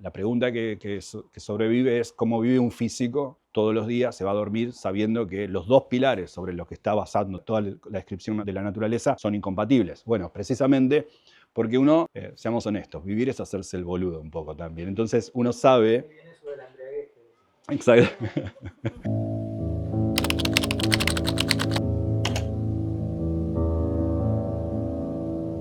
La pregunta que sobrevive es cómo vive un físico todos los días, se va a dormir sabiendo que los dos pilares sobre los que está basando toda la descripción de la naturaleza son incompatibles. Bueno, precisamente porque uno, seamos honestos, vivir es hacerse el boludo un poco también. Entonces uno sabe... Exacto.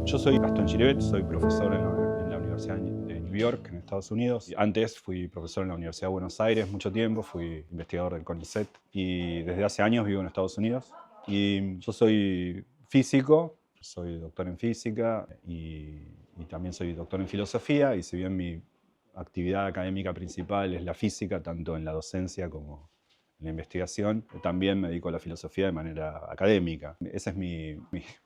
Yo soy Gastón Giribet, soy profesor en la Universidad de New York, en Estados Unidos. Antes fui profesor en la Universidad de Buenos Aires mucho tiempo, fui investigador del CONICET y desde hace años vivo en Estados Unidos. Y yo soy físico, soy doctor en física y también soy doctor en filosofía, y si bien mi actividad académica principal es la física, tanto en la docencia como en la investigación, también me dedico a la filosofía de manera académica. Esa es mi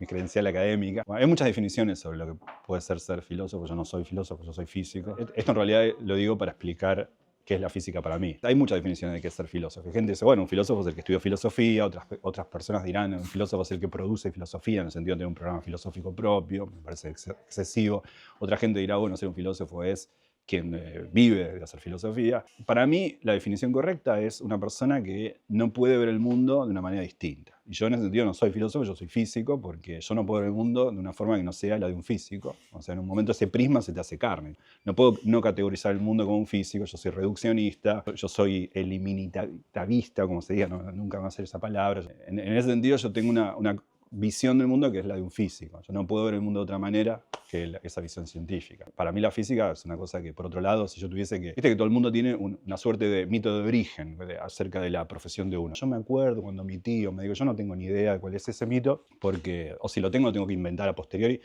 credencial académica. Bueno, hay muchas definiciones sobre lo que puede ser filósofo. Yo no soy filósofo, yo soy físico. Esto en realidad lo digo para explicar qué es la física para mí. Hay muchas definiciones de qué es ser filósofo. Hay gente que dice, bueno, un filósofo es el que estudió filosofía, otras personas dirán, un filósofo es el que produce filosofía, en el sentido de tener un programa filosófico propio, me parece excesivo. Otra gente dirá, bueno, ser un filósofo es quien vive de hacer filosofía. Para mí, la definición correcta es una persona que no puede ver el mundo de una manera distinta. Y yo en ese sentido no soy filósofo, yo soy físico, porque yo no puedo ver el mundo de una forma que no sea la de un físico. O sea, en un momento ese prisma se te hace carne. No puedo no categorizar el mundo como un físico, yo soy reduccionista, yo soy eliminatavista, como se diga, nunca me va a hacer esa palabra. En ese sentido yo tengo una visión del mundo que es la de un físico. Yo no puedo ver el mundo de otra manera que esa visión científica. Para mí la física es una cosa que, por otro lado, si yo tuviese que... Viste que todo el mundo tiene una suerte de mito de origen acerca de la profesión de uno. Yo me acuerdo cuando mi tío me dijo, yo no tengo ni idea de cuál es ese mito, porque, o si lo tengo que inventar a posteriori,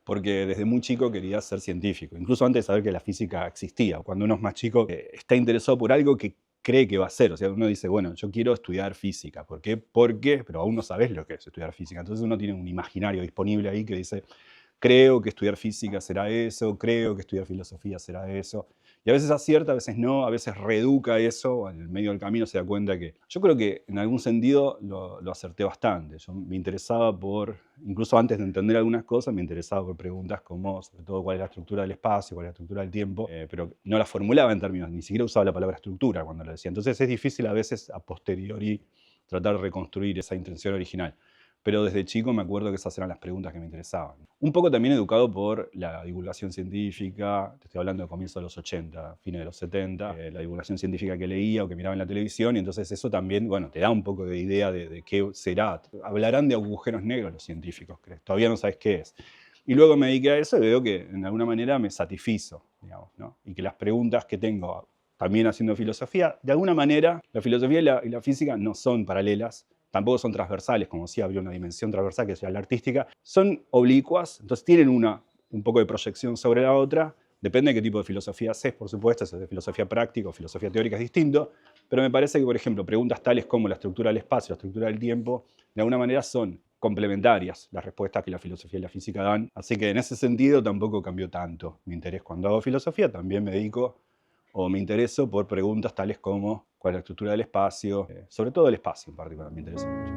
porque desde muy chico quería ser científico, incluso antes de saber que la física existía. Cuando uno es más chico, está interesado por algo que cree que va a ser. O sea, uno dice, bueno, yo quiero estudiar física. ¿Por qué? Porque, pero aún no sabes lo que es estudiar física. Entonces uno tiene un imaginario disponible ahí que dice, creo que estudiar física será eso, creo que estudiar filosofía será eso. Y a veces acierta, a veces no, a veces reeduca eso, en el medio del camino se da cuenta que... Yo creo que en algún sentido lo acerté bastante. Yo me interesaba por, incluso antes de entender algunas cosas, me interesaba por preguntas como, sobre todo, cuál es la estructura del espacio, cuál es la estructura del tiempo, pero no la formulaba en términos, ni siquiera usaba la palabra estructura cuando lo decía. Entonces es difícil a veces, a posteriori, tratar de reconstruir esa intención original. Pero desde chico me acuerdo que esas eran las preguntas que me interesaban. Un poco también educado por la divulgación científica, te estoy hablando de comienzos de los 80, fines de los 70, la divulgación científica que leía o que miraba en la televisión, y entonces eso también, bueno, te da un poco de idea de qué será. Hablarán de agujeros negros los científicos, ¿crees? Todavía no sabes qué es. Y luego me dediqué a eso y veo que en alguna manera me satisfizo, digamos, ¿no? Y que las preguntas que tengo, también haciendo filosofía, de alguna manera la filosofía y la física no son paralelas, tampoco son transversales, como si habría una dimensión transversal que sea la artística, son oblicuas, entonces tienen un poco de proyección sobre la otra, depende de qué tipo de filosofía haces, por supuesto, si es de filosofía práctica o filosofía teórica es distinto, pero me parece que, por ejemplo, preguntas tales como la estructura del espacio, la estructura del tiempo, de alguna manera son complementarias las respuestas que la filosofía y la física dan, así que en ese sentido tampoco cambió tanto mi interés cuando hago filosofía, también me dedico o me intereso por preguntas tales como cuál es la estructura del espacio, sobre todo el espacio en particular me interesa mucho.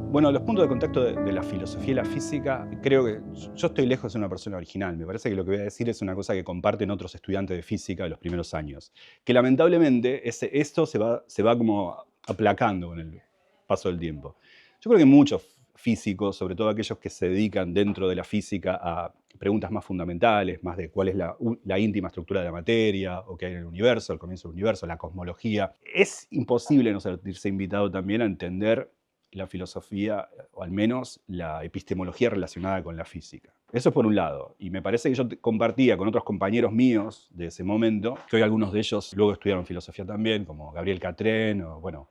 Bueno, los puntos de contacto de la filosofía y la física, creo que yo estoy lejos de ser una persona original. Me parece que lo que voy a decir es una cosa que comparten otros estudiantes de física de los primeros años. Que lamentablemente esto se va como aplacando con el paso del tiempo. Yo creo que muchos físicos, sobre todo aquellos que se dedican dentro de la física a preguntas más fundamentales, más de cuál es la íntima estructura de la materia, o qué hay en el universo, el comienzo del universo, la cosmología. Es imposible no sentirse invitado también a entender la filosofía, o al menos la epistemología relacionada con la física. Eso es por un lado. Y me parece que yo compartía con otros compañeros míos de ese momento, que hoy algunos de ellos luego estudiaron filosofía también, como Gabriel Catrén, o bueno,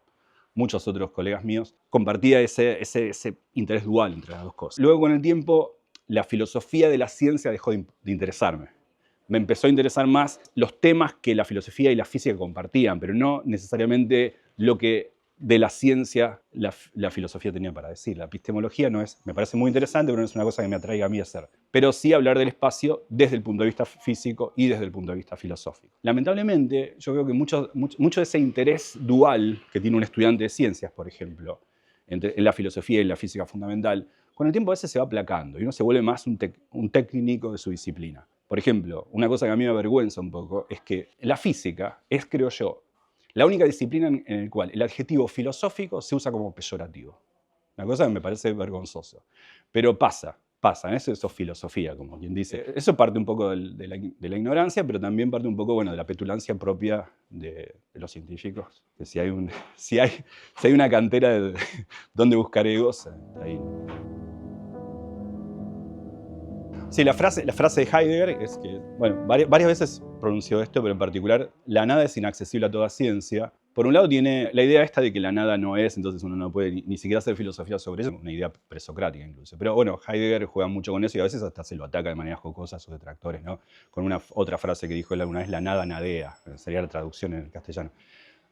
muchos otros colegas míos, compartía ese interés dual entre las dos cosas. Luego, con el tiempo, la filosofía de la ciencia dejó de interesarme. Me empezó a interesar más los temas que la filosofía y la física compartían, pero no necesariamente lo que de la ciencia la filosofía tenía para decir. La epistemología no es, me parece muy interesante, pero no es una cosa que me atraiga a mí a hacer. Pero sí hablar del espacio desde el punto de vista físico y desde el punto de vista filosófico. Lamentablemente, yo creo que mucho de ese interés dual que tiene un estudiante de ciencias, por ejemplo, en la filosofía y la física fundamental, con el tiempo a veces se va aplacando y uno se vuelve más un técnico de su disciplina. Por ejemplo, una cosa que a mí me avergüenza un poco es que la física es, creo yo, la única disciplina en la cual el adjetivo filosófico se usa como peyorativo. Una cosa que me parece vergonzoso. Pero pasa, eso es filosofía, como quien dice. Eso parte un poco de la ignorancia, pero también parte un poco, bueno, de la petulancia propia de los científicos. Que si hay una cantera de donde buscar egos, ahí. Sí, la frase de Heidegger es que, bueno, varias veces pronunció esto, pero en particular, la nada es inaccesible a toda ciencia. Por un lado tiene la idea esta de que la nada no es, entonces uno no puede ni siquiera hacer filosofía sobre eso, una idea presocrática incluso. Pero bueno, Heidegger juega mucho con eso y a veces hasta se lo ataca de manera jocosa a sus detractores, ¿no? Con una otra frase que dijo él alguna vez, la nada nadea, sería la traducción en el castellano.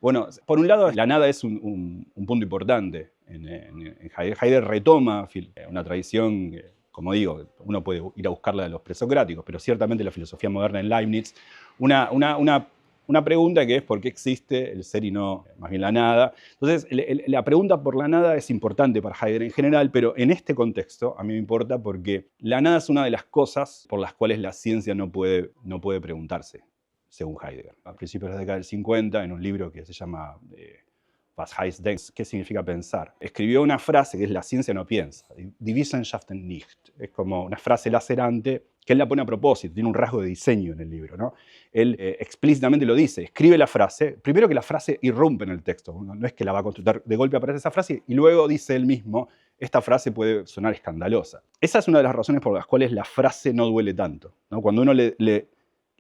Bueno, por un lado, la nada es un punto importante en Heidegger. Heidegger retoma una tradición, como digo, uno puede ir a buscarla de los presocráticos, pero ciertamente la filosofía moderna en Leibniz, una pregunta que es ¿por qué existe el ser y no más bien la nada? Entonces, la pregunta por la nada es importante para Heidegger en general, pero en este contexto a mí me importa porque la nada es una de las cosas por las cuales la ciencia no puede preguntarse, según Heidegger. A principios de la década del 50, en un libro que se llama Was heißt denken? ¿Qué significa pensar? Escribió una frase que es la ciencia no piensa, Die Wissenschaften nicht. Es como una frase lacerante que él la pone a propósito, tiene un rasgo de diseño en el libro, ¿no? Él explícitamente lo dice, escribe la frase, primero que la frase irrumpe en el texto, no es que la va a construir, de golpe aparece esa frase y luego dice él mismo, esta frase puede sonar escandalosa. Esa es una de las razones por las cuales la frase no duele tanto, ¿no? Cuando uno le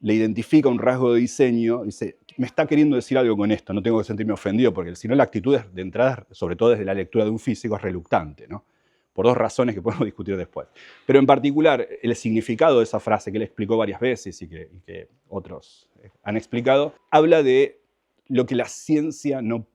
identifica un rasgo de diseño, dice, me está queriendo decir algo con esto, no tengo que sentirme ofendido, porque si no la actitud de entrada, sobre todo desde la lectura de un físico, es reluctante, ¿no? Por dos razones que podemos discutir después. Pero en particular, el significado de esa frase que él explicó varias veces y que otros han explicado, habla de lo que la ciencia a lo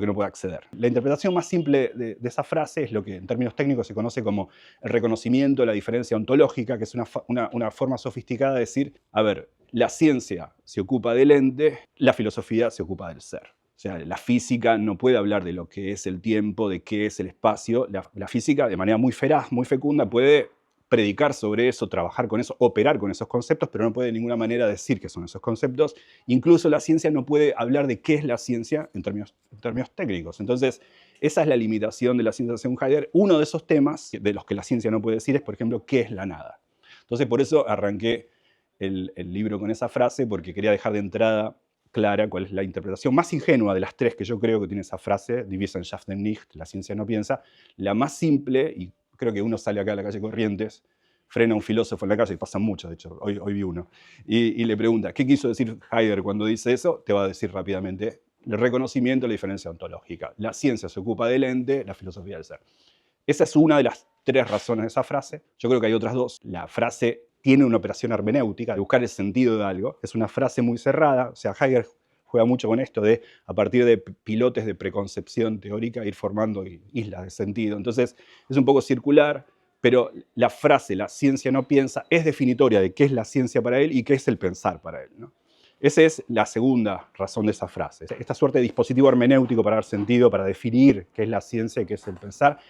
que no puede acceder. La interpretación más simple de esa frase es lo que en términos técnicos se conoce como el reconocimiento de la diferencia ontológica, que es una forma sofisticada de decir, a ver, la ciencia se ocupa del ente, la filosofía se ocupa del ser. O sea, la física no puede hablar de lo que es el tiempo, de qué es el espacio. La física, de manera muy feraz, muy fecunda, puede predicar sobre eso, trabajar con eso, operar con esos conceptos, pero no puede de ninguna manera decir qué son esos conceptos. Incluso la ciencia no puede hablar de qué es la ciencia en términos técnicos. Entonces, esa es la limitación de la ciencia según Heidegger. Uno de esos temas de los que la ciencia no puede decir es, por ejemplo, qué es la nada. Entonces, por eso arranqué el libro con esa frase, porque quería dejar de entrada clara cuál es la interpretación más ingenua de las tres que yo creo que tiene esa frase, Die Wissenschaften nicht, la ciencia no piensa, la más simple, y creo que uno sale acá a la calle Corrientes, frena a un filósofo en la calle, y pasan muchos, de hecho, hoy vi uno, y le pregunta, ¿qué quiso decir Heidegger cuando dice eso? Te va a decir rápidamente, el reconocimiento de la diferencia ontológica. La ciencia se ocupa del ente, la filosofía del ser. Esa es una de las tres razones de esa frase. Yo creo que hay otras dos. La frase tiene una operación hermenéutica, de buscar el sentido de algo. Es una frase muy cerrada. O sea, Heidegger juega mucho con esto de, a partir de pilotes de preconcepción teórica, ir formando islas de sentido. Entonces, es un poco circular, pero la frase, la ciencia no piensa, es definitoria de qué es la ciencia para él y qué es el pensar para él, ¿no? Esa es la segunda razón de esa frase. Esta suerte de dispositivo hermenéutico para dar sentido, para definir qué es la ciencia y qué es el pensar.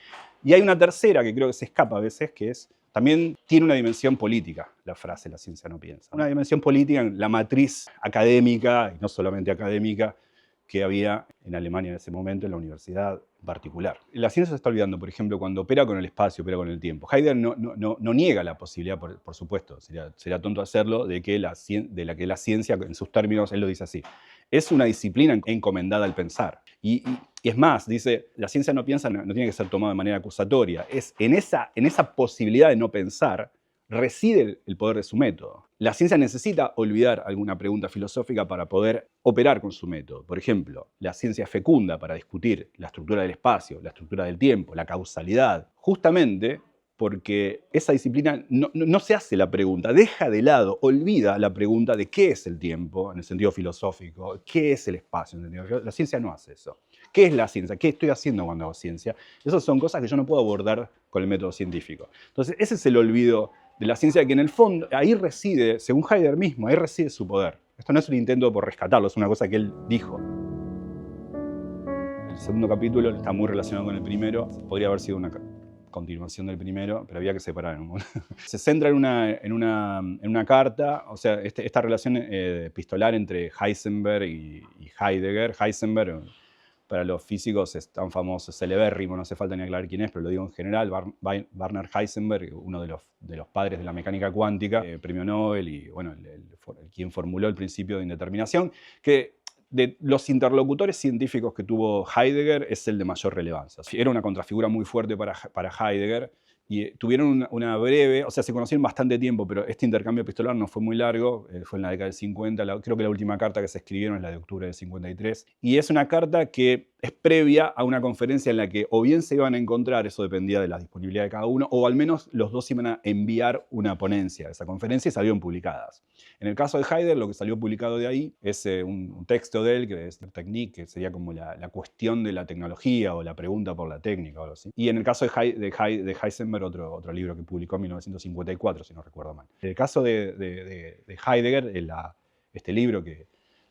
Y hay una tercera que creo que se escapa a veces, que es, también tiene una dimensión política, la frase la ciencia no piensa. Una dimensión política en la matriz académica, y no solamente académica, que había en Alemania en ese momento, en la universidad particular. La ciencia se está olvidando, por ejemplo, cuando opera con el espacio, opera con el tiempo. Heidegger no niega la posibilidad, por supuesto, sería tonto hacerlo, de que la ciencia, en sus términos, él lo dice así, es una disciplina encomendada al pensar. Y es más, dice, la ciencia no piensa, no tiene que ser tomada de manera acusatoria. Es en esa posibilidad de no pensar reside el poder de su método. La ciencia necesita olvidar alguna pregunta filosófica para poder operar con su método. Por ejemplo, la ciencia fecunda para discutir la estructura del espacio, la estructura del tiempo, la causalidad, justamente porque esa disciplina no se hace la pregunta, deja de lado, olvida la pregunta de qué es el tiempo en el sentido filosófico, qué es el espacio en el sentido filosófico. La ciencia no hace eso. ¿Qué es la ciencia? ¿Qué estoy haciendo cuando hago ciencia? Esas son cosas que yo no puedo abordar con el método científico. Entonces, ese es el olvido de la ciencia, que en el fondo, ahí reside, según Heidegger mismo, ahí reside su poder. Esto no es un intento por rescatarlo, es una cosa que él dijo. El segundo capítulo está muy relacionado con el primero, podría haber sido continuación del primero, pero había que separar en un momento. Se centra en una carta, o sea, esta relación epistolar entre Heisenberg y Heidegger. Heisenberg, para los físicos, es tan famoso, es celebérrimo, no hace falta ni aclarar quién es, pero lo digo en general. Werner Heisenberg, uno de los padres de la mecánica cuántica, premio Nobel y bueno, quien formuló el principio de indeterminación, que de los interlocutores científicos que tuvo Heidegger es el de mayor relevancia. Era una contrafigura muy fuerte para Heidegger y tuvieron una breve, o sea, se conocieron bastante tiempo, pero este intercambio epistolar no fue muy largo, fue en la década del 50, creo que la última carta que se escribieron es la de octubre del 53, y es una carta que es previa a una conferencia en la que o bien se iban a encontrar, eso dependía de la disponibilidad de cada uno, o al menos los dos iban a enviar una ponencia a esa conferencia y salieron publicadas. En el caso de Heidegger, lo que salió publicado de ahí es un texto de él, que es Technik, que sería como la cuestión de la tecnología o la pregunta por la técnica o algo así. Y en el caso de Heisenberg, otro libro que publicó en 1954, si no recuerdo mal. En el caso de Heidegger, este libro que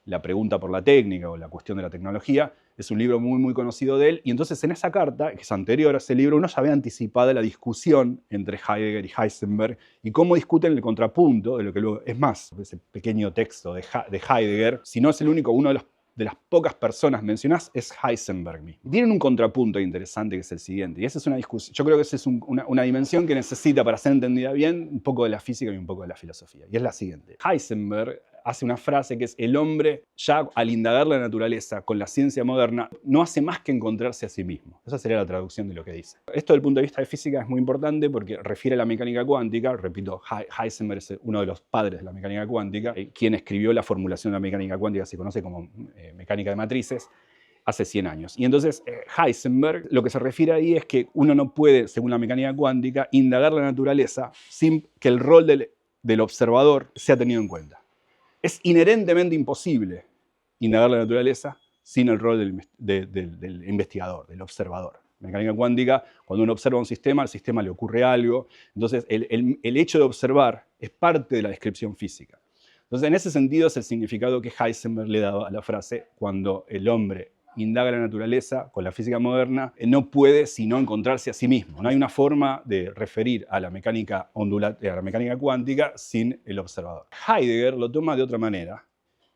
la pregunta por la técnica o la cuestión de la tecnología, es un libro muy, muy conocido de él. Y entonces en esa carta, que es anterior a ese libro, uno ya había anticipado la discusión entre Heidegger y Heisenberg y cómo discuten el contrapunto de lo que luego... Es más, ese pequeño texto de Heidegger, si no es el único, uno de las pocas personas mencionadas es Heisenberg mismo. Tienen un contrapunto interesante que es el siguiente, y esa es una discusión. Yo creo que esa es una dimensión que necesita, para ser entendida bien, un poco de la física y un poco de la filosofía. Y es la siguiente. Heisenberg hace una frase que es: el hombre, ya al indagar la naturaleza con la ciencia moderna, no hace más que encontrarse a sí mismo. Esa sería la traducción de lo que dice. Esto, desde el punto de vista de física, es muy importante porque refiere a la mecánica cuántica. Repito, Heisenberg es uno de los padres de la mecánica cuántica. Quien escribió la formulación de la mecánica cuántica se conoce como mecánica de matrices, hace 100 años. Y entonces Heisenberg, lo que se refiere ahí es que uno no puede, según la mecánica cuántica, indagar la naturaleza sin que el rol del observador sea tenido en cuenta. Es inherentemente imposible indagar la naturaleza sin el rol del investigador, del observador. En mecánica cuántica, cuando uno observa un sistema, al sistema le ocurre algo. Entonces, el hecho de observar es parte de la descripción física. Entonces, en ese sentido, es el significado que Heisenberg le daba a la frase: cuando el hombre indaga la naturaleza con la física moderna, no puede sino encontrarse a sí mismo. No hay una forma de referir a la mecánica cuántica sin el observador. Heidegger lo toma de otra manera,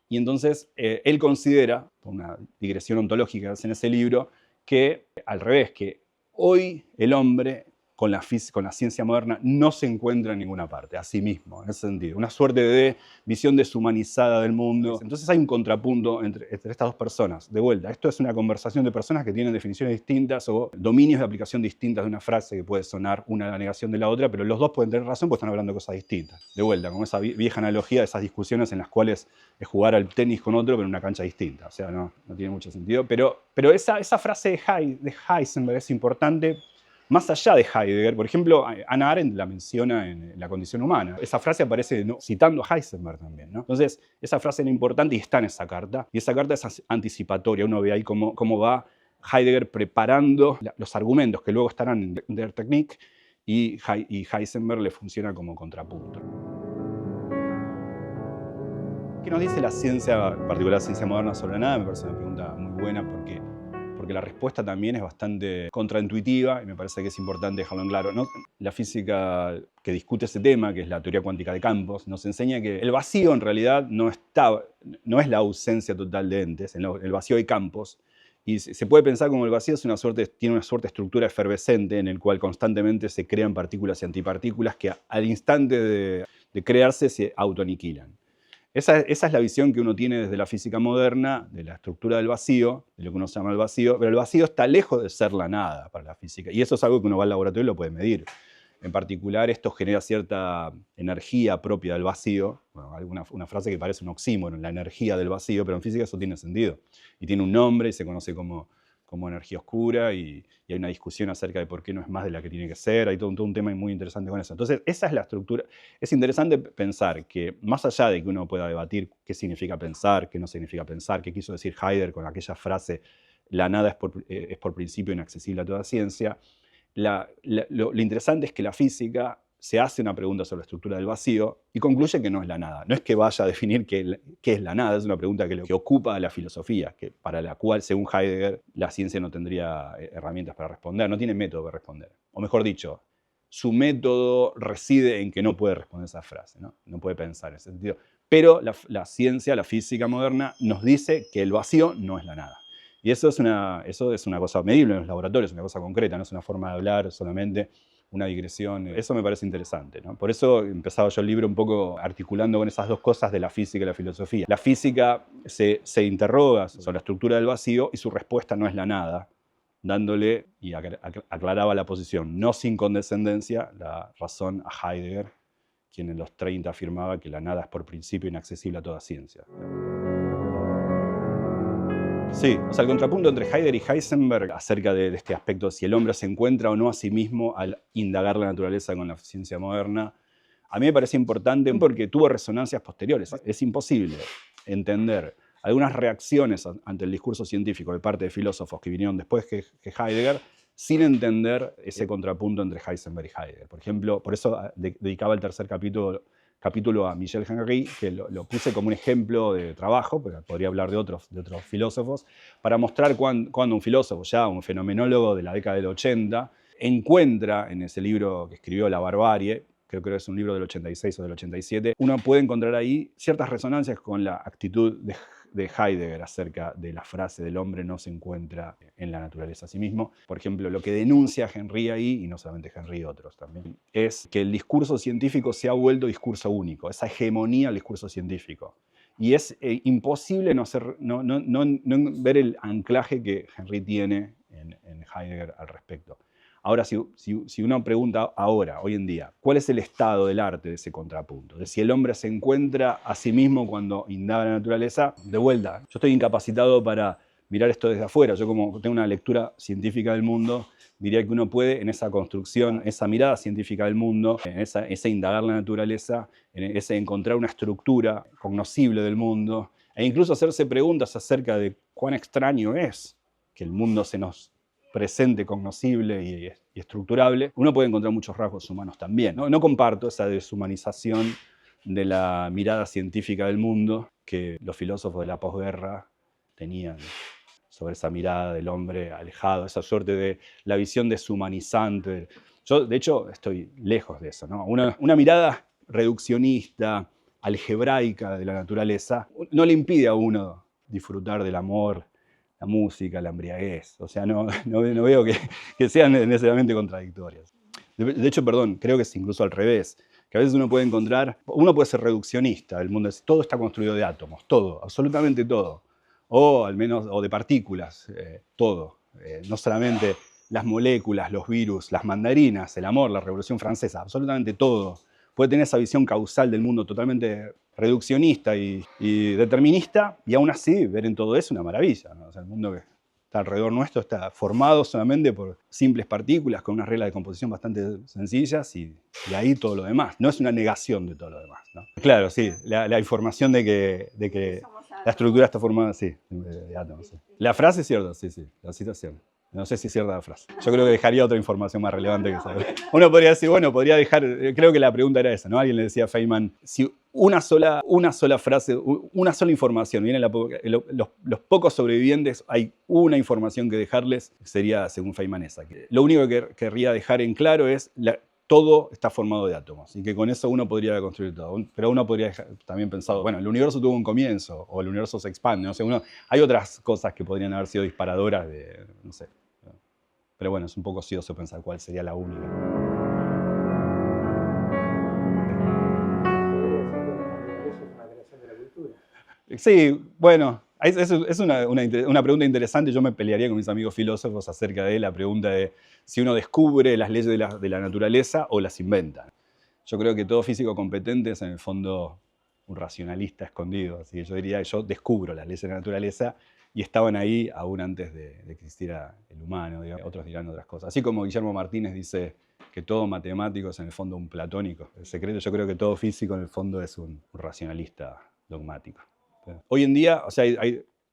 y entonces él considera, por una digresión ontológica que hace en ese libro, que al revés, que hoy el hombre con la ciencia moderna no se encuentra en ninguna parte, a sí mismo, en ese sentido. Una suerte de visión deshumanizada del mundo. Entonces hay un contrapunto entre estas dos personas. De vuelta, esto es una conversación de personas que tienen definiciones distintas o dominios de aplicación distintas de una frase que puede sonar una la negación de la otra, pero los dos pueden tener razón porque están hablando de cosas distintas. De vuelta, como esa vieja analogía de esas discusiones en las cuales es jugar al tenis con otro, pero en una cancha distinta. O sea, no tiene mucho sentido. Pero esa frase de Heisenberg es importante. Más allá de Heidegger, por ejemplo, Hannah Arendt la menciona en La condición humana. Esa frase aparece citando a Heisenberg también, ¿no? Entonces, esa frase era importante y está en esa carta. Y esa carta es anticipatoria. Uno ve ahí cómo va Heidegger preparando los argumentos que luego estarán en Der Technik, y Heisenberg le funciona como contrapunto. ¿Qué nos dice la ciencia, en particular la ciencia moderna, sobre nada? Me parece una pregunta muy buena porque la respuesta también es bastante contraintuitiva y me parece que es importante dejarlo en claro, ¿no? La física que discute ese tema, que es la teoría cuántica de campos, nos enseña que el vacío en realidad no es la ausencia total de entes. En el vacío hay campos, y se puede pensar como el vacío tiene una suerte de estructura efervescente en el cual constantemente se crean partículas y antipartículas que al instante de crearse se autoaniquilan. Esa es la visión que uno tiene desde la física moderna, de la estructura del vacío, de lo que uno llama el vacío, pero el vacío está lejos de ser la nada para la física, y eso es algo que uno va al laboratorio y lo puede medir. En particular, esto genera cierta energía propia del vacío. Bueno, una frase que parece un oxímoron, la energía del vacío, pero en física eso tiene sentido. Y tiene un nombre y se conoce como energía oscura, y hay una discusión acerca de por qué no es más de la que tiene que ser. Hay todo un tema muy interesante con eso. Entonces, esa es la estructura. Es interesante pensar que, más allá de que uno pueda debatir qué significa pensar, qué no significa pensar, qué quiso decir Heidegger con aquella frase, la nada es por principio inaccesible a toda ciencia, lo interesante es que la física se hace una pregunta sobre la estructura del vacío y concluye que no es la nada. No es que vaya a definir qué es la nada, es una pregunta que ocupa a la filosofía, para la cual, según Heidegger, la ciencia no tendría herramientas para responder, no tiene método para responder. O mejor dicho, su método reside en que no puede responder esa frase, no puede pensar en ese sentido. Pero la ciencia, la física moderna, nos dice que el vacío no es la nada. Y eso es una cosa medible en los laboratorios, una cosa concreta, no es una forma de hablar solamente, una digresión. Eso me parece interesante, ¿no? Por eso empezaba yo el libro un poco articulando con esas dos cosas de la física y la filosofía. La física se interroga sobre la estructura del vacío y su respuesta no es la nada, dándole, y aclaraba la posición, no sin condescendencia, la razón a Heidegger, quien en los 30 afirmaba que la nada es por principio inaccesible a toda ciencia. Sí, o sea, el contrapunto entre Heidegger y Heisenberg acerca de este aspecto, si el hombre se encuentra o no a sí mismo al indagar la naturaleza con la ciencia moderna, a mí me parece importante porque tuvo resonancias posteriores. Es imposible entender algunas reacciones ante el discurso científico de parte de filósofos que vinieron después que Heidegger sin entender ese contrapunto entre Heisenberg y Heidegger. Por ejemplo, por eso dedicaba el tercer capítulo a Michel Henry, que lo puse como un ejemplo de trabajo, porque podría hablar de otros filósofos, para mostrar cuando un filósofo, ya un fenomenólogo de la década del 80, encuentra en ese libro que escribió La Barbarie, creo que es un libro del 86 o del 87, uno puede encontrar ahí ciertas resonancias con la actitud de Heidegger acerca de la frase del hombre no se encuentra en la naturaleza a sí mismo. Por ejemplo, lo que denuncia Henry ahí, y no solamente Henry, otros también, es que el discurso científico se ha vuelto discurso único, esa hegemonía del discurso científico. Y es imposible no ver el anclaje que Henry tiene en Heidegger al respecto. Ahora, si uno pregunta ahora, hoy en día, ¿cuál es el estado del arte de ese contrapunto? De si el hombre se encuentra a sí mismo cuando indaga la naturaleza, de vuelta. Yo estoy incapacitado para mirar esto desde afuera. Yo, como tengo una lectura científica del mundo, diría que uno puede, en esa construcción, esa mirada científica del mundo, en ese indagar la naturaleza, en ese encontrar una estructura cognoscible del mundo, e incluso hacerse preguntas acerca de cuán extraño es que el mundo se nos presente, cognoscible y estructurable, uno puede encontrar muchos rasgos humanos también. No comparto esa deshumanización de la mirada científica del mundo que los filósofos de la posguerra tenían sobre esa mirada del hombre alejado, esa suerte de la visión deshumanizante. Yo, de hecho, estoy lejos de eso, ¿no? Una mirada reduccionista, algebraica de la naturaleza, no le impide a uno disfrutar del amor, la música, la embriaguez. O sea, no veo que sean necesariamente contradictorias. De hecho, perdón, creo que es incluso al revés. Que a veces uno puede ser reduccionista del mundo, todo está construido de átomos, todo, absolutamente todo. O al menos, o de partículas, todo. No solamente las moléculas, los virus, las mandarinas, el amor, la Revolución Francesa, absolutamente todo. Puede tener esa visión causal del mundo totalmente reduccionista y determinista, y aún así ver en todo eso una maravilla, ¿no? O sea, el mundo que está alrededor nuestro está formado solamente por simples partículas con unas reglas de composición bastante sencillas y ahí todo lo demás. No es una negación de todo lo demás, ¿no? Claro, sí, la información de que la estructura está formada, sí, de átomos. Sí. La frase es cierta, sí, la citación. No sé si es cierta la frase. Yo creo que dejaría otra información más relevante que esa. Uno podría decir, bueno, podría dejar, creo que la pregunta era esa, ¿no? Alguien le decía a Feynman, si una sola frase, una sola información, vienen los pocos sobrevivientes, hay una información que dejarles, sería, según Feynman, esa. Lo único que querría dejar en claro es todo está formado de átomos y que con eso uno podría construir todo. Pero uno podría también pensar, bueno, el universo tuvo un comienzo o el universo se expande. No sé, hay otras cosas que podrían haber sido disparadoras de, no sé. Pero bueno, es un poco ocioso pensar cuál sería la única. Sí, bueno, es una pregunta interesante. Yo me pelearía con mis amigos filósofos acerca de la pregunta de si uno descubre las leyes de la naturaleza o las inventa. Yo creo que todo físico competente es en el fondo un racionalista escondido. Así que yo diría que yo descubro las leyes de la naturaleza y estaban ahí aún antes de que existiera el humano. Digamos. Otros dirán otras cosas. Así como Guillermo Martínez dice que todo matemático es en el fondo un platónico. El secreto, yo creo que todo físico en el fondo es un racionalista dogmático. Hoy en día, o sea,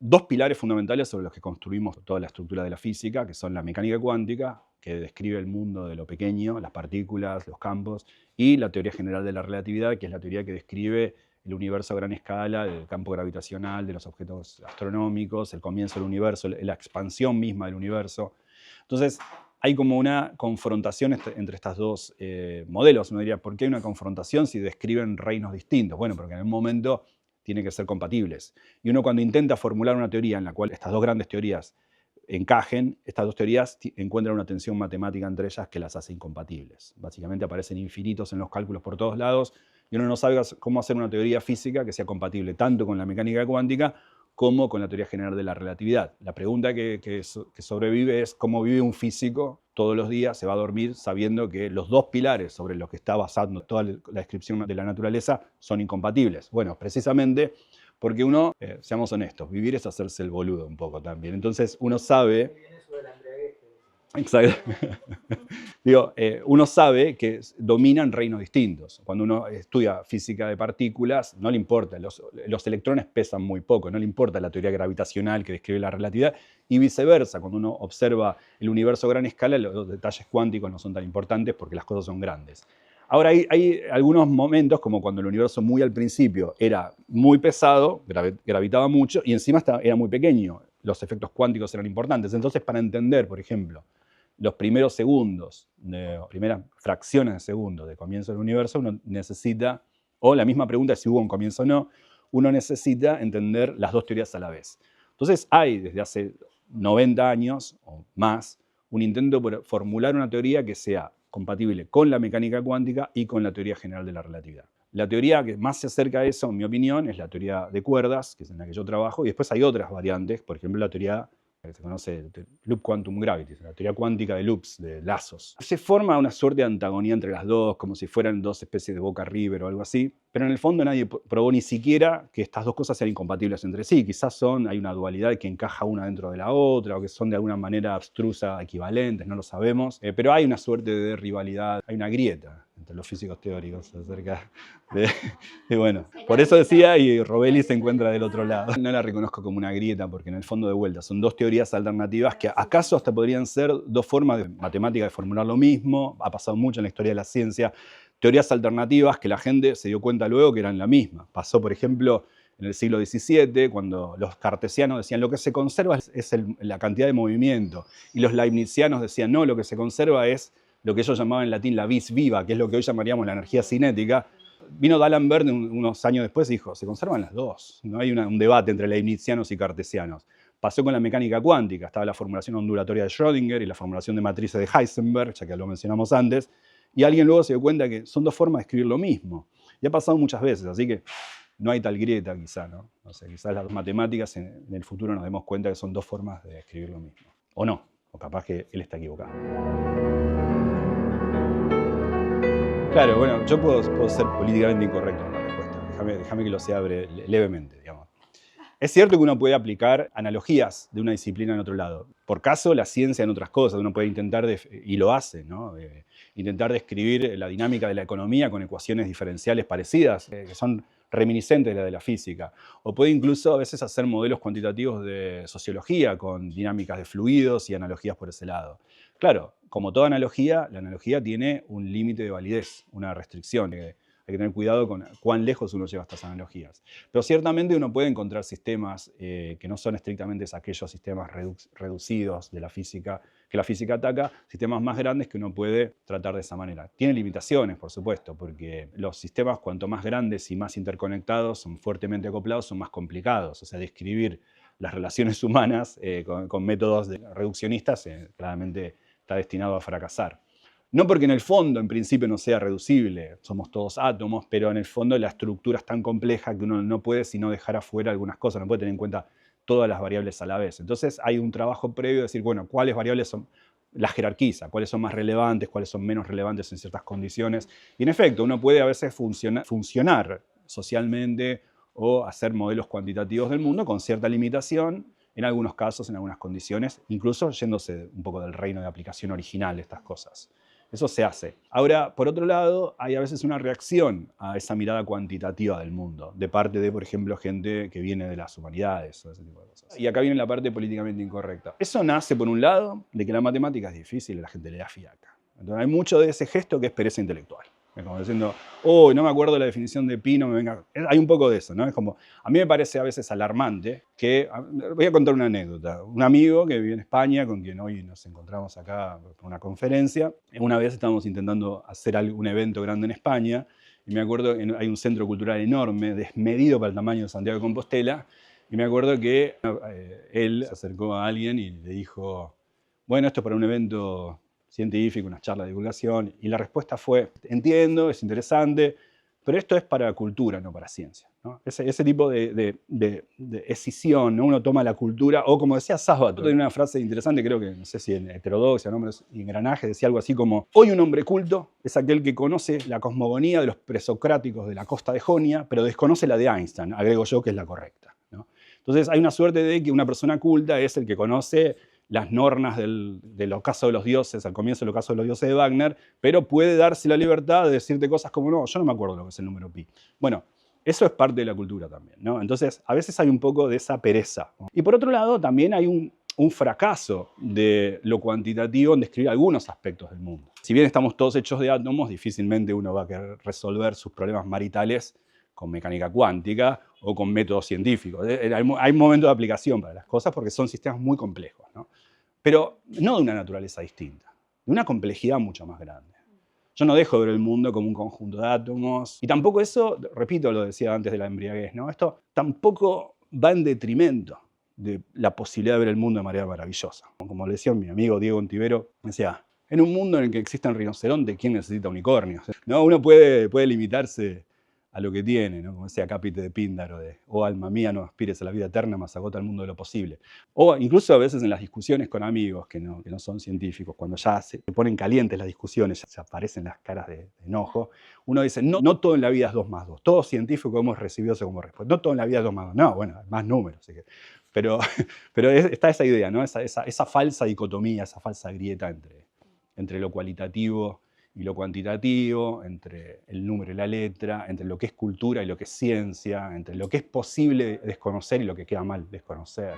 dos pilares fundamentales sobre los que construimos toda la estructura de la física, que son la mecánica cuántica, que describe el mundo de lo pequeño, las partículas, los campos, y la teoría general de la relatividad, que es la teoría que describe el universo a gran escala, el campo gravitacional, de los objetos astronómicos, el comienzo del universo, la expansión misma del universo. Entonces, hay como una confrontación entre estos dos modelos. Uno diría, ¿por qué hay una confrontación si describen reinos distintos? Bueno, porque en un momento tienen que ser compatibles. Y uno cuando intenta formular una teoría en la cual estas dos grandes teorías encajen, estas dos teorías encuentran una tensión matemática entre ellas que las hace incompatibles. Básicamente aparecen infinitos en los cálculos por todos lados y uno no sabe cómo hacer una teoría física que sea compatible tanto con la mecánica cuántica como con la teoría general de la relatividad. La pregunta que sobrevive es cómo vive un físico todos los días, se va a dormir sabiendo que los dos pilares sobre los que está basando toda la descripción de la naturaleza son incompatibles. Bueno, precisamente porque uno, seamos honestos, vivir es hacerse el boludo un poco también. Entonces uno sabe... Exacto. Digo, uno sabe que dominan reinos distintos. Cuando uno estudia física de partículas, no le importa, los electrones pesan muy poco, no le importa la teoría gravitacional que describe la relatividad, y viceversa, cuando uno observa el universo a gran escala, los detalles cuánticos no son tan importantes porque las cosas son grandes. Ahora, hay algunos momentos, como cuando el universo muy al principio era muy pesado, gravitaba mucho, y encima era muy pequeño. Los efectos cuánticos eran importantes. Entonces, para entender, por ejemplo, los primeros segundos, primeras fracciones de segundo de comienzo del universo, uno necesita, o la misma pregunta de si hubo un comienzo o no, uno necesita entender las dos teorías a la vez. Entonces hay, desde hace 90 años o más, un intento por formular una teoría que sea compatible con la mecánica cuántica y con la teoría general de la relatividad. La teoría que más se acerca a eso, en mi opinión, es la teoría de cuerdas, que es en la que yo trabajo, y después hay otras variantes, por ejemplo, la teoría que se conoce, Loop Quantum Gravity, la teoría cuántica de loops, de lazos. Se forma una suerte de antagonía entre las dos, como si fueran dos especies de Boca River o algo así, pero en el fondo nadie probó ni siquiera que estas dos cosas sean incompatibles entre sí. Quizás hay una dualidad que encaja una dentro de la otra, o que son de alguna manera abstrusa equivalentes, no lo sabemos, pero hay una suerte de rivalidad, hay una grieta entre los físicos teóricos acerca de bueno, por eso decía, y Rovelli se encuentra del otro lado. No la reconozco como una grieta, porque en el fondo de vuelta son dos teorías alternativas que acaso hasta podrían ser dos formas de matemática de formular lo mismo. Ha pasado mucho en la historia de la ciencia. Teorías alternativas que la gente se dio cuenta luego que eran la misma. Pasó, por ejemplo, en el siglo XVII, cuando los cartesianos decían lo que se conserva es la cantidad de movimiento, y los leibnizianos decían no, lo que se conserva es lo que ellos llamaban en latín la vis viva, que es lo que hoy llamaríamos la energía cinética. Vino D'Alembert unos años después y dijo, se conservan las dos. No hay un debate entre leibnizianos y cartesianos. Pasó con la mecánica cuántica. Estaba la formulación ondulatoria de Schrödinger y la formulación de matrices de Heisenberg, ya que lo mencionamos antes. Y alguien luego se dio cuenta que son dos formas de escribir lo mismo. Y ha pasado muchas veces, así que no hay tal grieta quizá, ¿no? O sea, quizás las matemáticas en el futuro nos demos cuenta que son dos formas de escribir lo mismo. O no, o capaz que él está equivocado. Claro, bueno, yo puedo ser políticamente incorrecto en la respuesta. Déjame que lo sea levemente, digamos. Es cierto que uno puede aplicar analogías de una disciplina en otro lado. Por caso, la ciencia en otras cosas. Uno puede intentar, y lo hace, ¿no? Intentar describir la dinámica de la economía con ecuaciones diferenciales parecidas, que son reminiscentes de la de la física. O puede incluso a veces hacer modelos cuantitativos de sociología con dinámicas de fluidos y analogías por ese lado. Claro, como toda analogía, la analogía tiene un límite de validez, una restricción. Hay que tener cuidado con cuán lejos uno lleva estas analogías. Pero ciertamente uno puede encontrar sistemas que no son estrictamente aquellos sistemas reducidos de la física, que la física ataca, sistemas más grandes que uno puede tratar de esa manera. Tiene limitaciones, por supuesto, porque los sistemas cuanto más grandes y más interconectados, son fuertemente acoplados, son más complicados. O sea, describir las relaciones humanas con métodos reduccionistas claramente está destinado a fracasar. No porque en el fondo, en principio, no sea reducible, somos todos átomos, pero en el fondo la estructura es tan compleja que uno no puede sino dejar afuera algunas cosas, no puede tener en cuenta todas las variables a la vez. Entonces hay un trabajo previo de decir, bueno, cuáles variables son, las jerarquiza, cuáles son más relevantes, cuáles son menos relevantes en ciertas condiciones. Y en efecto, uno puede a veces funcionar socialmente o hacer modelos cuantitativos del mundo con cierta limitación, en algunos casos, en algunas condiciones, incluso yéndose un poco del reino de aplicación original de estas cosas. Eso se hace. Ahora, por otro lado, hay a veces una reacción a esa mirada cuantitativa del mundo, de parte de, por ejemplo, gente que viene de las humanidades o ese tipo de cosas. Y acá viene la parte políticamente incorrecta. Eso nace, por un lado, de que la matemática es difícil y la gente le da fiaca. Entonces hay mucho de ese gesto que es pereza intelectual. Es como diciendo, oh, no me acuerdo la definición de pi, no me venga. Hay un poco de eso, ¿no? Es como, a mí me parece a veces alarmante que, voy a contar una anécdota. Un amigo que vive en España, con quien hoy nos encontramos acá por una conferencia, una vez estábamos intentando hacer un evento grande en España, y me acuerdo que hay un centro cultural enorme, desmedido para el tamaño de Santiago de Compostela, y me acuerdo que él se acercó a alguien y le dijo, bueno, esto es para un evento científico, una charla de divulgación, y la respuesta fue, entiendo, es interesante, pero esto es para cultura, no para ciencia, ¿no? Ese tipo de escisión, ¿no? Uno toma la cultura, o como decía Sábato, tiene una frase interesante, creo que, no sé si en Heterodoxia, Nombres y Engranajes, decía algo así como, hoy un hombre culto es aquel que conoce la cosmogonía de los presocráticos de la costa de Jonia, pero desconoce la de Einstein, agrego yo que es la correcta, ¿no? Entonces hay una suerte de que una persona culta es el que conoce las normas del ocaso de los dioses, al comienzo del ocaso de los dioses de Wagner, pero puede darse la libertad de decirte cosas como, no, yo no me acuerdo lo que es el número pi. Bueno, eso es parte de la cultura también, ¿no? Entonces, a veces hay un poco de esa pereza, ¿no? Y por otro lado, también hay un fracaso de lo cuantitativo en describir algunos aspectos del mundo. Si bien estamos todos hechos de átomos, difícilmente uno va a querer resolver sus problemas maritales con mecánica cuántica o con métodos científicos. Hay un momento de aplicación para las cosas porque son sistemas muy complejos, ¿no? Pero no de una naturaleza distinta, de una complejidad mucho más grande. Yo no dejo de ver el mundo como un conjunto de átomos, y tampoco eso, repito, lo decía antes de la embriaguez, ¿no? Esto tampoco va en detrimento de la posibilidad de ver el mundo de manera maravillosa. Como le decía mi amigo Diego Ontivero, decía, en un mundo en el que existen rinocerontes, ¿quién necesita unicornios? ¿No? Uno puede limitarse a lo que tiene, ¿no? Como decía Cápite de Píndaro, oh alma mía, no aspires a la vida eterna, mas agota el mundo de lo posible. O incluso a veces en las discusiones con amigos que no son científicos, cuando ya se ponen calientes las discusiones, ya se aparecen las caras de enojo, uno dice, no todo en la vida es 2 más 2, todo científico hemos recibido eso como respuesta, no todo en la vida es 2 más 2, no, bueno, más números, así que, pero está esa idea, ¿no? Esa falsa dicotomía, esa falsa grieta entre lo cualitativo y lo cuantitativo, entre el número y la letra, entre lo que es cultura y lo que es ciencia, entre lo que es posible desconocer y lo que queda mal desconocer.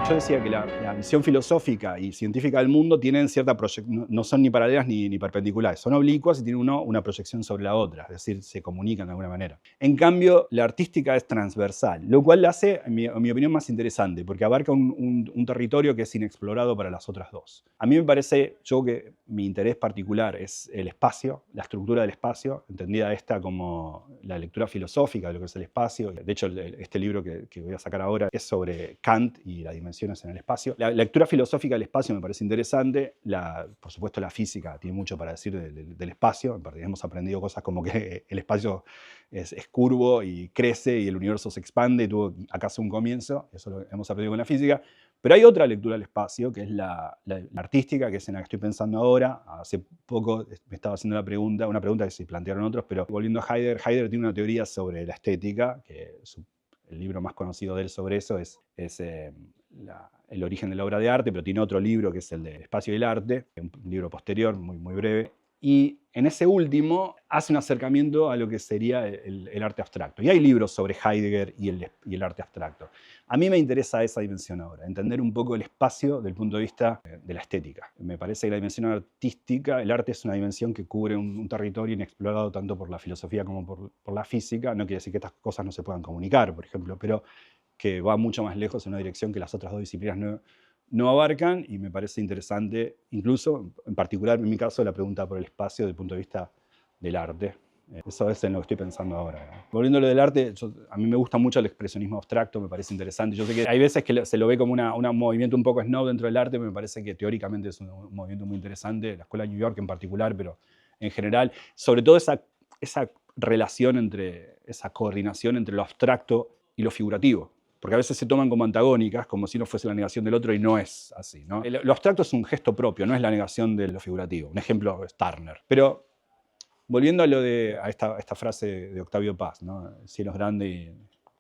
Yo decía que la visión filosófica y científica del mundo tienen cierta proyección, no son ni paralelas ni perpendiculares, son oblicuas y tienen una proyección sobre la otra, es decir, se comunican de alguna manera. En cambio, la artística es transversal, lo cual la hace, en mi opinión, más interesante, porque abarca un territorio que es inexplorado para las otras dos. A mí me parece, que mi interés particular es el espacio, la estructura del espacio, entendida esta como la lectura filosófica de lo que es el espacio. De hecho, este libro que voy a sacar ahora es sobre Kant y la dimensión en el espacio. La lectura filosófica del espacio me parece interesante. Por supuesto, la física tiene mucho para decir del espacio. En parte hemos aprendido cosas como que el espacio es curvo y crece y el universo se expande y tuvo acaso un comienzo. Eso lo hemos aprendido con la física. Pero hay otra lectura del espacio, que es la artística, que es en la que estoy pensando ahora. Hace poco me estaba haciendo una pregunta que se plantearon otros, pero volviendo a Heidegger tiene una teoría sobre la estética, que el libro más conocido de él sobre eso es El origen de la obra de arte, pero tiene otro libro que es el de Espacio y el arte, un libro posterior, muy, muy breve. Y en ese último hace un acercamiento a lo que sería el arte abstracto. Y hay libros sobre Heidegger y el arte abstracto. A mí me interesa esa dimensión ahora, entender un poco el espacio desde el punto de vista de la estética. Me parece que la dimensión artística, el arte es una dimensión que cubre un territorio inexplorado tanto por la filosofía como por la física. No quiere decir que estas cosas no se puedan comunicar, por ejemplo, pero que va mucho más lejos en una dirección que las otras dos disciplinas no abarcan, y me parece interesante, incluso, en particular, en mi caso, la pregunta por el espacio desde el punto de vista del arte. Eso es en lo que estoy pensando ahora, ¿no? Volviendo a lo del arte, a mí me gusta mucho el expresionismo abstracto, me parece interesante. Yo sé que hay veces que se lo ve como un movimiento un poco snob dentro del arte, pero me parece que teóricamente es un movimiento muy interesante, la Escuela de New York en particular, pero en general, sobre todo esa relación esa coordinación entre lo abstracto y lo figurativo. Porque a veces se toman como antagónicas, como si uno fuese la negación del otro, y no es así, ¿no? Lo abstracto es un gesto propio, no es la negación de lo figurativo. Un ejemplo es Turner. Pero volviendo a esta frase de Octavio Paz, ¿no? El cielo es grande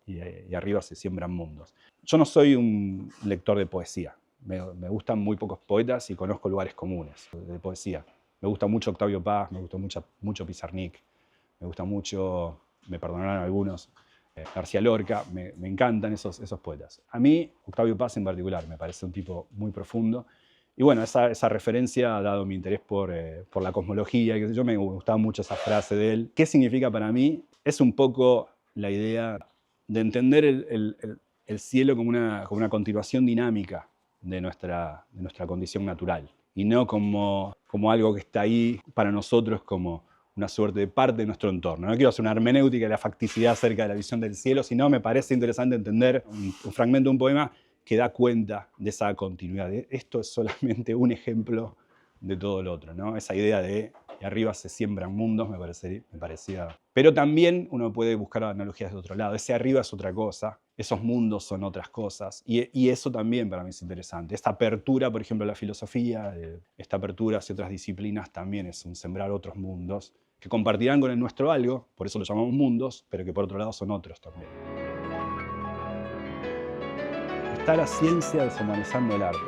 y arriba se siembran mundos. Yo no soy un lector de poesía. me gustan muy pocos poetas y conozco lugares comunes de poesía. Me gusta mucho Octavio Paz, me gusta mucho Pizarnik, me gusta mucho, me perdonarán algunos, García Lorca, me encantan esos poetas. A mí, Octavio Paz en particular, me parece un tipo muy profundo. Y bueno, esa referencia ha dado mi interés por la cosmología, qué sé yo, me gustaba mucho esa frase de él. ¿Qué significa para mí? Es un poco la idea de entender el cielo como una continuación dinámica de nuestra condición natural, y no como algo que está ahí para nosotros como una suerte de parte de nuestro entorno. No quiero hacer una hermenéutica de la facticidad acerca de la visión del cielo, sino me parece interesante entender un fragmento de un poema que da cuenta de esa continuidad. Esto es solamente un ejemplo de todo lo otro, ¿no? Esa idea de arriba se siembran mundos me parecía. Pero también uno puede buscar analogías de otro lado. Ese arriba es otra cosa, esos mundos son otras cosas. Y eso también para mí es interesante. Esta apertura, por ejemplo, a la filosofía, esta apertura hacia otras disciplinas también es un sembrar otros mundos que compartirán con el nuestro algo, por eso lo llamamos mundos, pero que por otro lado son otros también. Está la ciencia deshumanizando el arte.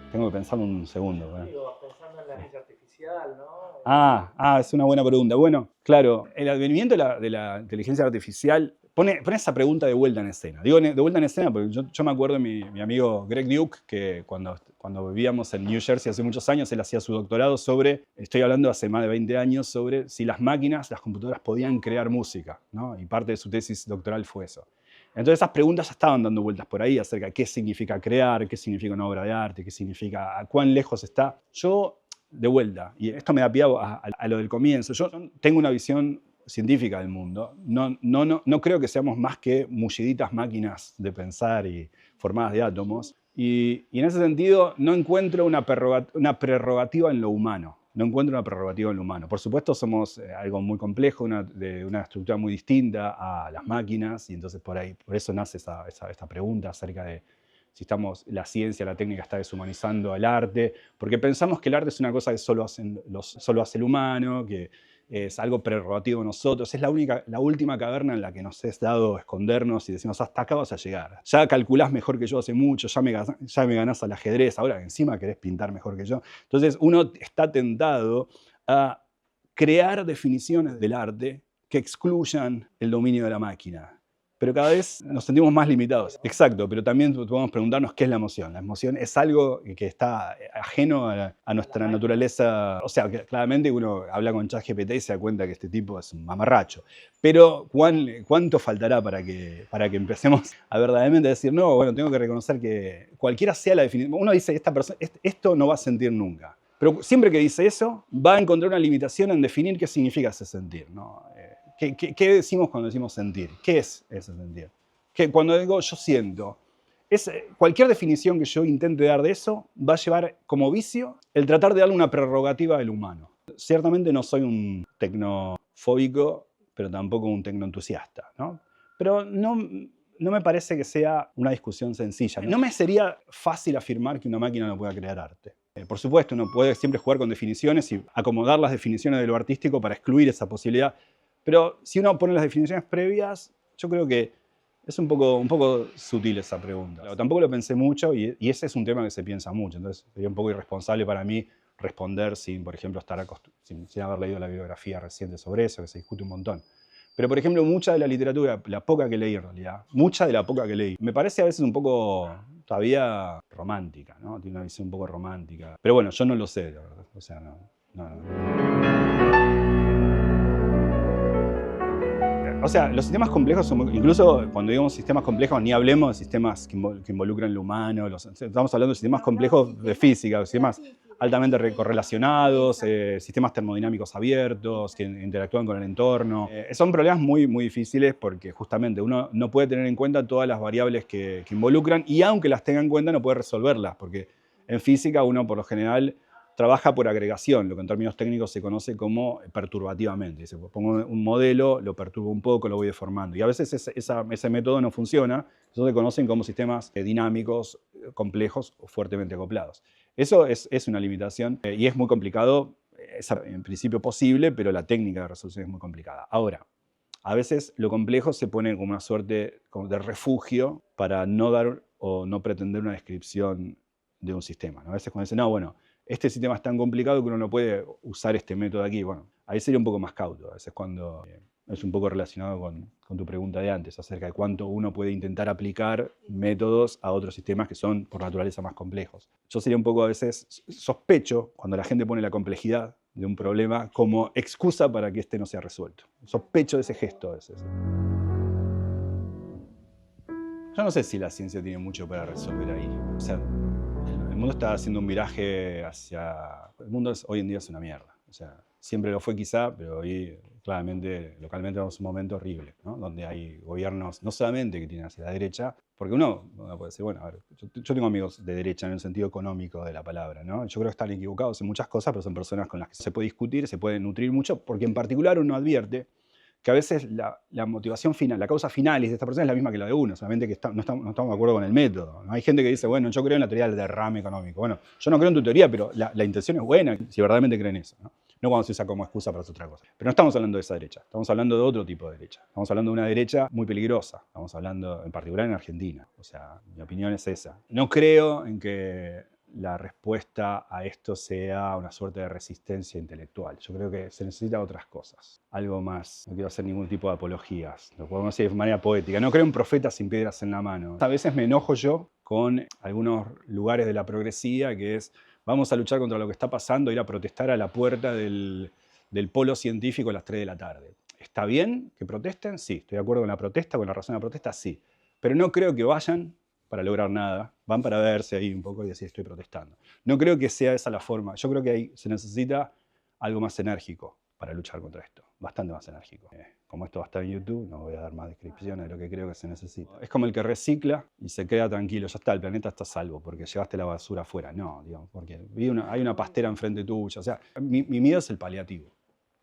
Tengo que pensarlo un segundo. Digo, pensando en la inteligencia artificial, ¿no? Es una buena pregunta. Bueno, claro, el advenimiento de la inteligencia artificial pone esa pregunta de vuelta en escena. Digo de vuelta en escena porque yo me acuerdo de mi amigo Greg Duke, que cuando vivíamos en New Jersey hace muchos años, él hacía su doctorado estoy hablando hace más de 20 años, sobre si las computadoras podían crear música, ¿no? Y parte de su tesis doctoral fue eso. Entonces esas preguntas ya estaban dando vueltas por ahí acerca de qué significa crear, qué significa una obra de arte, qué significa, a cuán lejos está. Yo, de vuelta, y esto me da pie a lo del comienzo, yo tengo una visión científica del mundo. No creo que seamos más que mulliditas máquinas de pensar y formadas de átomos. Y en ese sentido no encuentro una prerrogativa en lo humano. No encuentro una prerrogativa en lo humano. Por supuesto somos algo muy complejo, de una estructura muy distinta a las máquinas, y entonces por eso nace esta pregunta acerca de si la ciencia, la técnica está deshumanizando el arte, porque pensamos que el arte es una cosa que solo hace el humano, que es algo prerrogativo de nosotros, es la última caverna en la que nos es dado escondernos y decimos, hasta acá vas a llegar. Ya calculás mejor que yo hace mucho, ya me ganás al ajedrez, ahora encima querés pintar mejor que yo. Entonces uno está tentado a crear definiciones del arte que excluyan el dominio de la máquina. Pero cada vez nos sentimos más limitados. Exacto, pero también podemos preguntarnos qué es la emoción. La emoción es algo que está ajeno a nuestra naturaleza. O sea, que claramente uno habla con ChatGPT y se da cuenta que este tipo es un mamarracho. Pero ¿cuánto faltará para que empecemos a verdaderamente decir, no, bueno, tengo que reconocer que cualquiera sea la definición. Uno dice, esta persona, esto no va a sentir nunca. Pero siempre que dice eso, va a encontrar una limitación en definir qué significa ese sentir, ¿no? ¿Qué decimos cuando decimos sentir? ¿Qué es ese sentir? Cuando digo yo siento, cualquier definición que yo intente dar de eso va a llevar como vicio el tratar de darle una prerrogativa al humano. Ciertamente no soy un tecnofóbico, pero tampoco un tecnoentusiasta, ¿no? Pero no me parece que sea una discusión sencilla. No me sería fácil afirmar que una máquina no pueda crear arte. Por supuesto, uno puede siempre jugar con definiciones y acomodar las definiciones de lo artístico para excluir esa posibilidad. Pero si uno pone las definiciones previas, yo creo que es un poco sutil esa pregunta. Tampoco lo pensé mucho y ese es un tema que se piensa mucho. Entonces sería un poco irresponsable para mí responder sin, por ejemplo, sin haber leído la bibliografía reciente sobre eso, que se discute un montón. Pero, por ejemplo, mucha de la literatura, la poca que leí en realidad, me parece a veces un poco todavía romántica, ¿no? Tiene una visión un poco romántica. Pero bueno, yo no lo sé, la verdad. O sea, O sea, los sistemas complejos son, incluso cuando digamos sistemas complejos, ni hablemos de sistemas que involucran lo humano. Estamos hablando de sistemas complejos de física, sistemas altamente correlacionados, sistemas termodinámicos abiertos que interactúan con el entorno. Son problemas muy, muy difíciles porque justamente uno no puede tener en cuenta todas las variables que involucran, y aunque las tenga en cuenta no puede resolverlas, porque en física uno por lo general trabaja por agregación, lo que en términos técnicos se conoce como perturbativamente. Dice, pues pongo un modelo, lo perturbo un poco, lo voy deformando. Y a veces ese método no funciona, eso se conocen como sistemas dinámicos, complejos o fuertemente acoplados. Eso es una limitación y es muy complicado, es en principio posible, pero la técnica de resolución es muy complicada. Ahora, a veces lo complejo se pone como una suerte de refugio para no dar o no pretender una descripción de un sistema, ¿no? A veces cuando dicen, no, bueno, este sistema es tan complicado que uno no puede usar este método aquí. Bueno, ahí sería un poco más cauto. A veces cuando es un poco relacionado con tu pregunta de antes, acerca de cuánto uno puede intentar aplicar métodos a otros sistemas que son por naturaleza más complejos. Yo sería un poco a veces sospecho cuando la gente pone la complejidad de un problema como excusa para que este no sea resuelto. Sospecho de ese gesto a veces. Yo no sé si la ciencia tiene mucho para resolver ahí. O sea, el mundo está haciendo un viraje hacia... El mundo hoy en día es una mierda. O sea, siempre lo fue quizá, pero hoy claramente, localmente tenemos un momento horrible, ¿no? Donde hay gobiernos, no solamente que tienen hacia la derecha, porque uno puede decir, bueno, a ver, yo tengo amigos de derecha en el sentido económico de la palabra, ¿no? Yo creo que están equivocados en muchas cosas, pero son personas con las que se puede discutir, se puede nutrir mucho, porque en particular uno advierte que a veces la motivación final, la causa final de esta persona es la misma que la de uno, solamente que no estamos de acuerdo con el método, ¿no? Hay gente que dice, bueno, yo creo en la teoría del derrame económico. Bueno, yo no creo en tu teoría, pero la intención es buena, si verdaderamente creen eso, ¿no? No cuando se usa como excusa para hacer otra cosa. Pero no estamos hablando de esa derecha, estamos hablando de otro tipo de derecha. Estamos hablando de una derecha muy peligrosa, estamos hablando en particular en Argentina. O sea, mi opinión es esa. No creo en que la respuesta a esto sea una suerte de resistencia intelectual. Yo creo que se necesitan otras cosas, algo más. No quiero hacer ningún tipo de apologías, lo podemos decir de manera poética. No creo en profetas sin piedras en la mano. A veces me enojo yo con algunos lugares de la progresía, que es vamos a luchar contra lo que está pasando, ir a protestar a la puerta del polo científico a las 3 de la tarde. ¿Está bien que protesten? Sí. ¿Estoy de acuerdo con la protesta, con la razón de la protesta? Sí. Pero no creo que vayan para lograr nada, van para verse ahí un poco y decir estoy protestando. No creo que sea esa la forma. Yo creo que ahí se necesita algo más enérgico para luchar contra esto, bastante más enérgico. Como esto va a estar en YouTube, no voy a dar más descripciones de lo que creo que se necesita. Es como el que recicla y se queda tranquilo, ya está, el planeta está a salvo porque llevaste la basura afuera. No, digamos, porque hay una pastera enfrente tuya. O sea, mi miedo es el paliativo.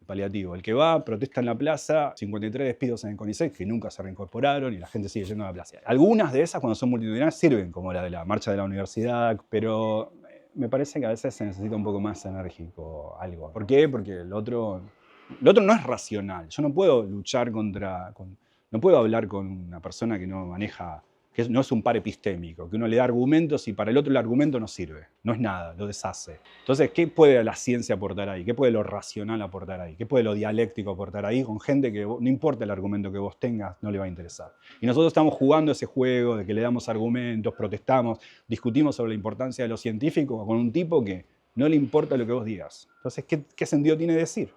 Paliativo. El que va, protesta en la plaza, 53 despidos en el CONICET que nunca se reincorporaron y la gente sigue yendo a la plaza. Algunas de esas, cuando son multitudinarias, sirven, como la de la marcha de la universidad, pero me parece que a veces se necesita un poco más enérgico algo. ¿Por qué? Porque el otro no es racional. Yo no puedo luchar no puedo hablar con una persona que no maneja, que no es un par epistémico, que uno le da argumentos y para el otro el argumento no sirve, no es nada, lo deshace. Entonces, ¿qué puede la ciencia aportar ahí? ¿Qué puede lo racional aportar ahí? ¿Qué puede lo dialéctico aportar ahí con gente que no importa el argumento que vos tengas, no le va a interesar? Y nosotros estamos jugando ese juego de que le damos argumentos, protestamos, discutimos sobre la importancia de lo científico con un tipo que no le importa lo que vos digas. Entonces, ¿qué sentido tiene decir?